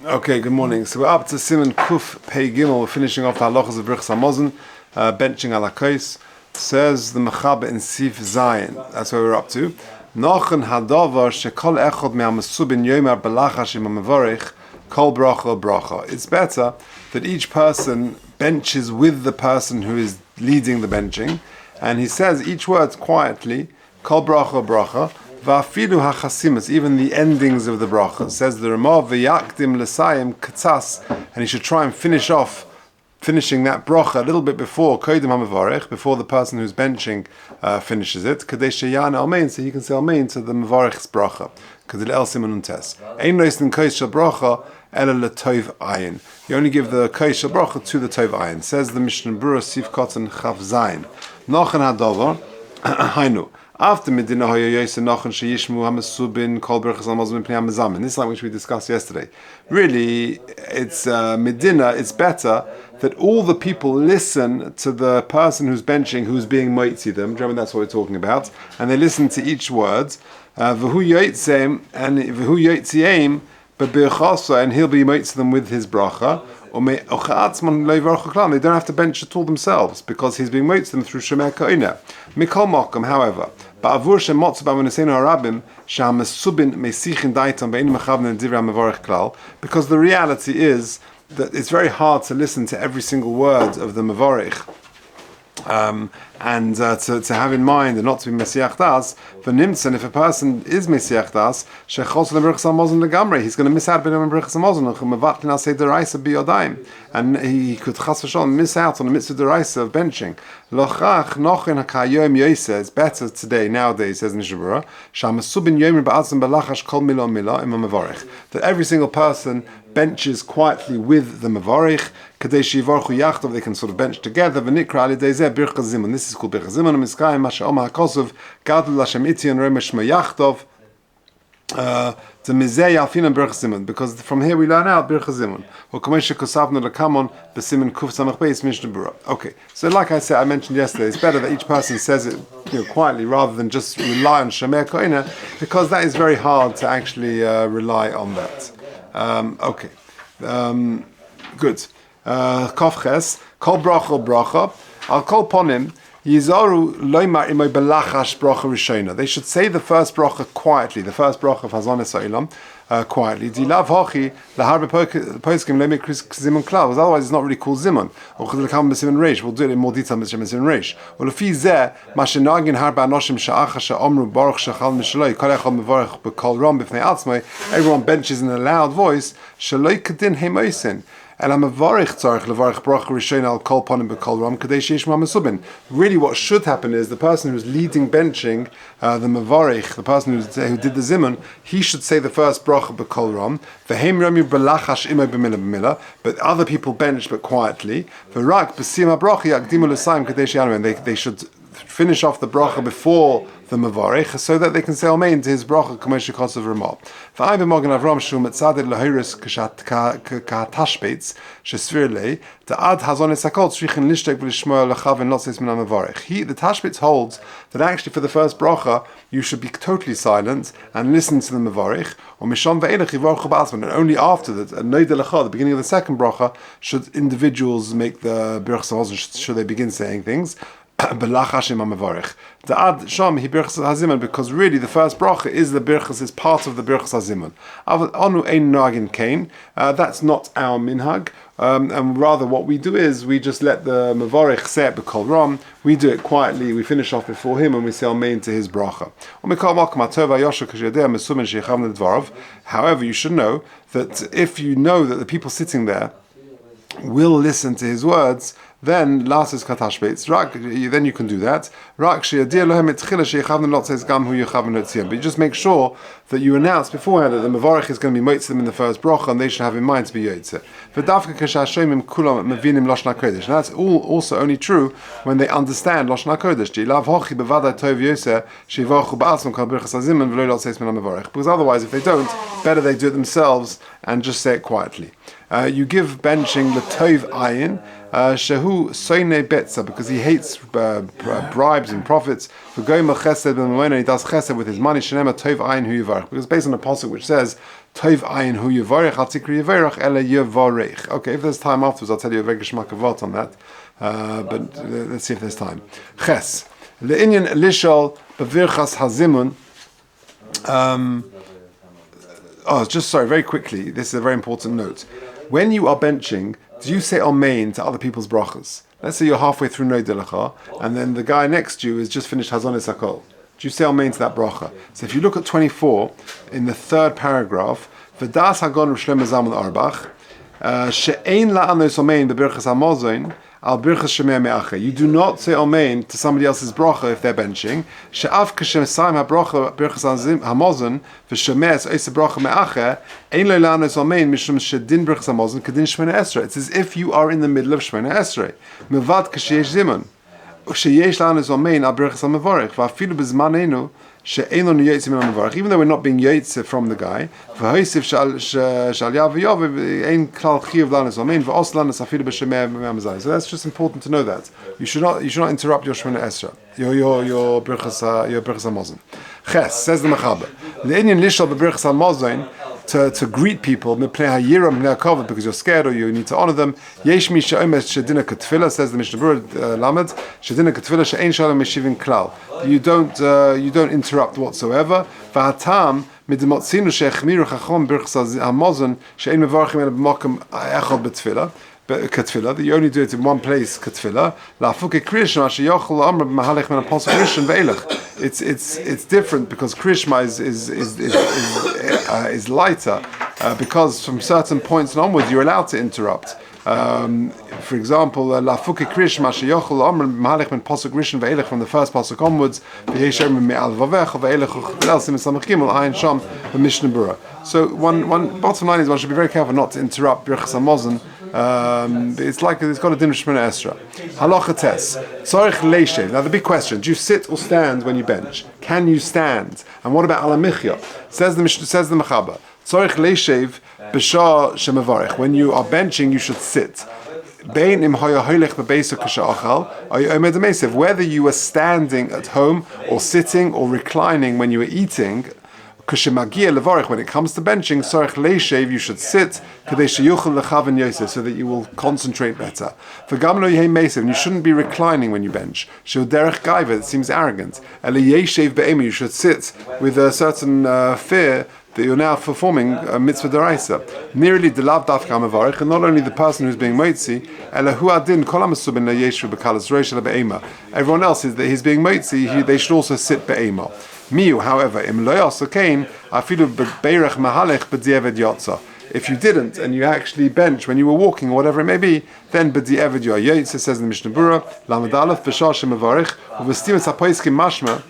Okay, good morning. So we're up to Siman Kuf Pei Gimel. We're finishing off the halachas of Birchas Hamazon, benching ala kos. Says the Mechaber in Sif Zayin. That's where we're up to. Nochen hadavar shekol echad me'amasubin yomer belachash im ha'mevorich kol bracha bracha. It's better that each person benches with the person who is leading the benching, and he says each word quietly, kol bracha bracha. Va'afilu hachasimus, even the endings of the bracha. Says the Ramah, v'yakdim l'sayim katzas, and he should try and finishing that bracha a little bit before kodim ha'mevarech, before the person who's benching finishes it. Kadei sheyan amen, so he can say amen to the mevarech's bracha. Kadei el siman untes. Ein noistin kois shel bracha ela letov ayin. You only give the kois shel bracha to the tov ayin. Says the Mishnah Berurah Sif Kotan Chav Zayin. Nochen hadavar hainu. After Medina Hoyoyos and Nochen Sheyishmu Hamasubin Kol Birchas Hamazon Pnei Hamazamin. This is like which we discussed yesterday. Really, it's Medina. It's better that all the people listen to the person who's benching, who's being moitzi them. Do you remember that's what we're talking about? And they listen to each word. V'hu yoitzeim and v'hu yoitzeim b'birchasa, and he'll be moitzi them with his bracha. They don't have to bench at all themselves because he's being moitzi them through Shemei Ka'ina. Mikol Mokum, however, because the reality is that it's very hard to listen to every single word of the Mevorich. And to have in mind and not to be Mesiach Das, for Nimtzen, if a person is Mesiach Das, he's going to miss out on Birchas Hamazon, and he could chas v'shalom miss out on the mitzvah deraisa of benching. Lochach nochen hakayom yoseh. It's better today, nowadays, says Mishnah Berurah, shamasubin yomer ba'atzim belachash kol mila mila im ha'mevorich, that every single person benches quietly with the mevorich. Kadei shivarchu yachtov, they can sort of bench together. V'nikra ali dezeh birchas zimun. This is called birchas zimun. Miskayim masha oma hakosov gadol Hashem itzion remesh yachtov. Because from here we learn out Birchas Zimun. Okay, so like I said, I mentioned yesterday, it's better that each person says it quietly rather than just rely on Shemei Koina, because that is very hard to actually rely on that. Good. Kofches, kol bracha bracha, I'll call upon him. Yizaru loymar imoy belachash bracha rishona. They should say the first bracha quietly, the first bracha of Hazones Ha'olam quietly. Dilav hochi laharbe poskim loymar zimun klav. Otherwise, it's not really called zimun. Or chazilakam b'simun reish. We'll do it in more detail b'simun reish. Or lefi zeh mashenagin harba anoshim sha'acha sha'omru baruch shachal mishaloi kol echad mevarech b'kol ram b'fnei atzmai. Everyone benches in a loud voice. Shaloi kedin heimosin. Really, what should happen is the person who's leading benching, the mevarich, the person who did the zimun, he should say the first bracha b'kol ram. But other people bench but quietly. They should finish off the bracha before the mevarich, so that they can say amen to his bracha k'moshe kosav Ramah. V'ayim b'mogen Avram shu metzaded lahirus k'tashpeitz shesvirlei ta'ad hazones hakol tzrichin lishtek v'lishmoa lechaven lotzes min mevarich. The tashpeitz holds that actually for the first bracha you should be totally silent and listen to the mevarich. Or mishon ve'elech yivorchu ba'atzman, and only after that, at noida lecha, the beginning of the second bracha, should individuals make the birchas hamazon, should they begin saying things. Because really the first bracha is the birchas, is part of the birchas hazimun. Anu ein nagin kain. That's not our minhag. And rather what we do is we just let the mevarich say it b'kol ram. We do it quietly. We finish off before him and we say amen to his bracha. However, you should know that if you know that the people sitting there will listen to his words, then last is katashbeitz. Then you can do that. But you just make sure that you announce beforehand that the mevarich is going to be moitz them in the first bracha, and they should have in mind to be yotzeh. And that's also only true when they understand Lashon HaKodesh. Because otherwise, if they don't, better they do it themselves and just say it quietly. You give benching the tov ayin, Shehu soine betza, because he hates bribes and profits. For going chesed, when he does chesed with his money, shenema tov ayin hu yivarech. Because based on the pasuk which says tov ayin hu yivarech, al tikri yivarech ele yivarech. Okay, if there's time afterwards, I'll tell you a very geschmack avot on that. But let's see if there's time. Ches le'inyan lishol bevirchas hazimun. Just sorry, very quickly. This is a very important note. When you are benching, do you say amen to other people's brachas? Let's say you're halfway through Noidelacha, and then the guy next to you has just finished Hazonis Hakol. Do you say amen to that bracha? So if you look at 24, in the third paragraph, V'das Hagon R'Shlem Zaman Arbach, she'ein la'anos amen b'birchas hamazon, al birchas shemei me'ache. You do not say amen to somebody else's bracha if they're benching. She'af kashem saim ha'bracha birchas hamazon v'shemes ois bracha me'ache ein lo la'anos amen mishum shedin birchas hamazon kedin shmona esrei. It's as if you are in the middle of shmona esrei. Mevad kasheyesh zimun. Sheyesh la'anos amen al birchas ha'mevorech va'afilu b'zmanenu. Even though we're not being yotze from the guy, so that's just important to know that you should not interrupt your Shemona Esra, your Birchas Hamazon. Ches says the Mechaber, the Indian lishal b'Birchas Hamazon to greet people because you're scared or you need to honor them. Yesh mi she'omes shedina ketfila, says the Mishnah Berurah Lamed, shedina ketfila she'ein shalom meshivin klal. You don't interrupt whatsoever. V'hatam midmotzinu she'echmiru chachom birchas hamazon she'ein mevarchim ela b'makom echad b'tfila. Ketfila, that you only do it in one place. Ketfila, la'afuke krishma she'yochel amr b'mahalech men apostle krishon ve'elech. It's different because krishma is lighter because from certain points onwards you're allowed to interrupt. For example, la'afuke krishma she'yochel amr b'mahalech men apostle krishon ve'elech, from the first pasuk onwards. V'yesher me'al vavecha ve'elech uchtel sim samachim al ayin sham b'mishnah Berurah. So one bottom line is one should be very careful not to interrupt birchas hamazon. It's like it's got a din of Shemona Esra. Halacha tes tzorich leishev. Now the big question: do you sit or stand when you bench? Can you stand? And what about Hamichya? Says the Mechaber, tzorich leishev b'shah shemavarich. When you are benching, you should sit. Whether you are standing at home or sitting or reclining when you are eating. When it comes to benching, you should sit so that you will concentrate better. And you shouldn't be reclining when you bench. It seems arrogant. You should sit with a certain fear that you're now performing a mitzvah deraisa. Nearly the lav dafka hamavarich, and not only the person who's being motzi, everyone else is that he's being motzi, they should also sit be'ema. Miu, however, if you didn't and you actually bench when you were walking or whatever it may be, then b'di'evad you are yotze, says in the Mishnah Berurah, Lamed Aleph v'shah shemavarich u'v'stimas hapoiskim mashma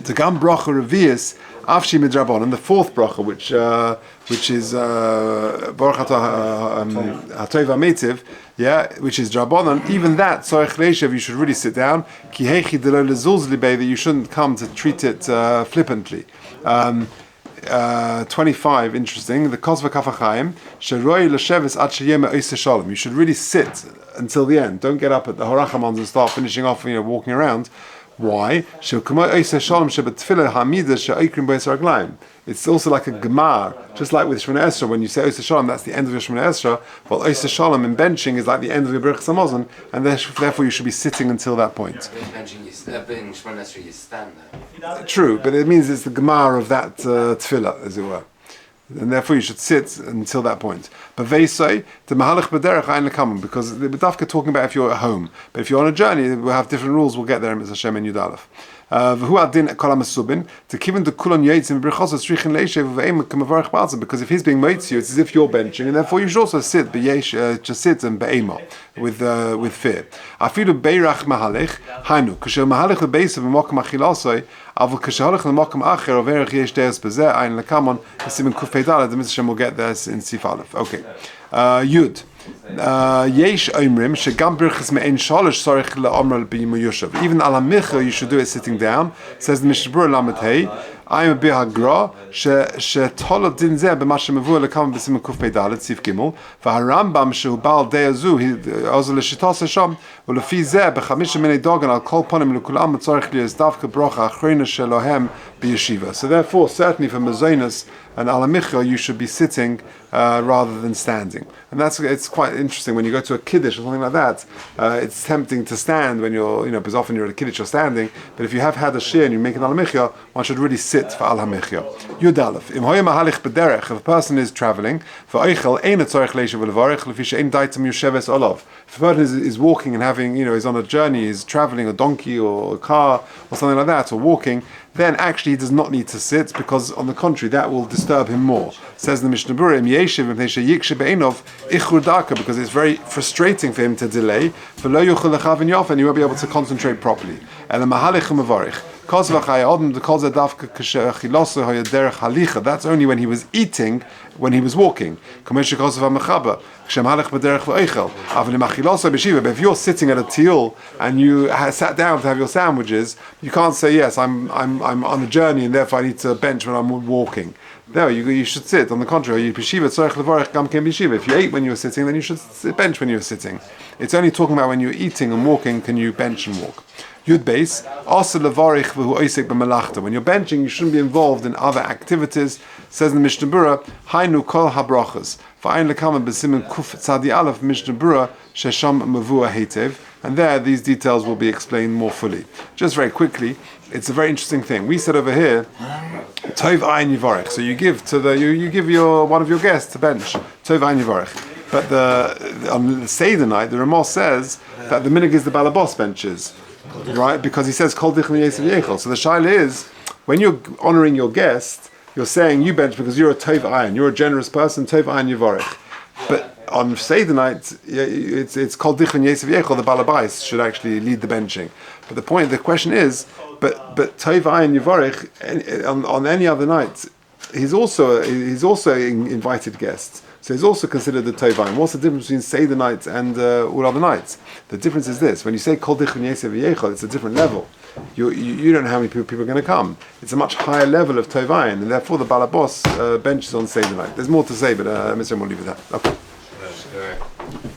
the gam bracha revius afshi midrabon, and the fourth bracha which is baruch hatov hametiv, which is drabonon. Even that tzorich leishev, you should really sit down. Ki heichi delo lezulz libei, that you shouldn't come to treat it flippantly. 25, interesting. The Kosva Kafachayim, Sheroi Lashevis Ad Sheyema Oise Shalom. You should really sit until the end. Don't get up at the Horachamons and start finishing off, walking around. Why? It's also like a gemar, just like with Shemona Esra. When you say Oise Shalom, that's the end of your Shemona Esra. Well, Oise Shalom in benching is like the end of your Birchas Hamazon, and therefore you should be sitting until that point. In Shemona Esra, you stand there. True, but it means it's the gemar of that tefillah, as it were. And therefore you should sit until that point. But they say the mahalach b'derech ayin lekamen, because the b'dafka talking about if you're at home. But if you're on a journey, we'll have different rules. We'll get there in Mitzvah Hashem and Yud Aleph. V'hu adin kol hamasubin to kiven the kulon yitzim b'brichos tzrichin leishev v'eim k'mavarich b'alzim, because if he's being made to you, it's as if you're benching, and therefore you should also sit b'yesh to sit and be'ema with fear. Afilu beirach mahalech hainu kasher mahalech lebeisa v'mokum achilasoi. Avol kashalach l'makom acher overach yesh deis bezeh ayin lekamon simin kuf peidal. The Mitzvah will get there in Sif Aleph. Okay, Yud. Yesh oimrim shegam birchas me'en shalish sorich le'omr b'yimu yoshev. Even al hamichya you should do it sitting down. Says the Mishnah Berurah Lamed Hey. I'm a bihagra shetolot din zeh b'ma shemavur lekam b'siman kuf pei dalet sif gimel v'harambam shehu bal deyazu ozel l'shitas hasham u'lefi zeh b'chamisha minei dogan al kol panim l'kulam tzarich li dafka brocha achrona shelohem b'yeshiva. So therefore, certainly for Mazonos and Al Hamichya, you should be sitting rather than standing. And it's quite interesting when you go to a kiddush or something like that. It's tempting to stand when you're, because often you're at a kiddush, you're standing. But if you have had a shir and you make an Al Hamichya, one should really sit for Al Hamichya. Yud Aleph. Im hoya mahalich b'derech. If a person is traveling, for eichel ein tzorich leishav v'levarich lefi she'ein daitem yusheves olav. If a person is walking and having, is on a journey, is traveling a donkey or a car or something like that, or walking, then actually he does not need to sit, because on the contrary, that will disturb him more. Says the Mishnah Berurah, because it's very frustrating for him to delay, and he won't be able to concentrate properly. That's only when he was eating, when he was walking. But if you're sitting at a tiyul and you sat down to have your sandwiches, you can't say, yes, I'm on a journey and therefore I need to bench when I'm walking. No, you should sit. On the contrary, if you ate when you were sitting, then you should bench when you were sitting. It's only talking about when you're eating and walking, can you bench and walk. Yud Beis, when you're benching, you shouldn't be involved in other activities. Says in the Mishnah Berurah, Hainu kol habrachas. Fa'ain lekama b'siman kuf tzadi aleph Mishnah Berurah shesham mavua heitev. And there, these details will be explained more fully. Just very quickly, it's a very interesting thing. We said over here, Tov ayin yivarech. So you give to you give one of your guests to bench. Tov ayin yivarech. But on the Seder night, the Ramah says that the minig is the balabos benches. Right, because he says kol dichni yesav yechol. So the shaila is, when you're honoring your guest, you're saying you bench because you're a tov ayin, you're a generous person, tov ayin yivarech. But on Seder night, it's kol dichni yesav yechol. The balabais should actually lead the benching. But the question is, but tov ayin yivarech on any other night, he's also invited guests. So he's also considered the Tovayim. What's the difference between Seder night and all other nights? The difference is this: when you say Kol Dichon Yesev V'Yechol, it's a different level. You don't know how many people are going to come. It's a much higher level of Tovayim, and therefore the Balabos benches on Seder night. There's more to say, but Mr. will leave it at that. Okay.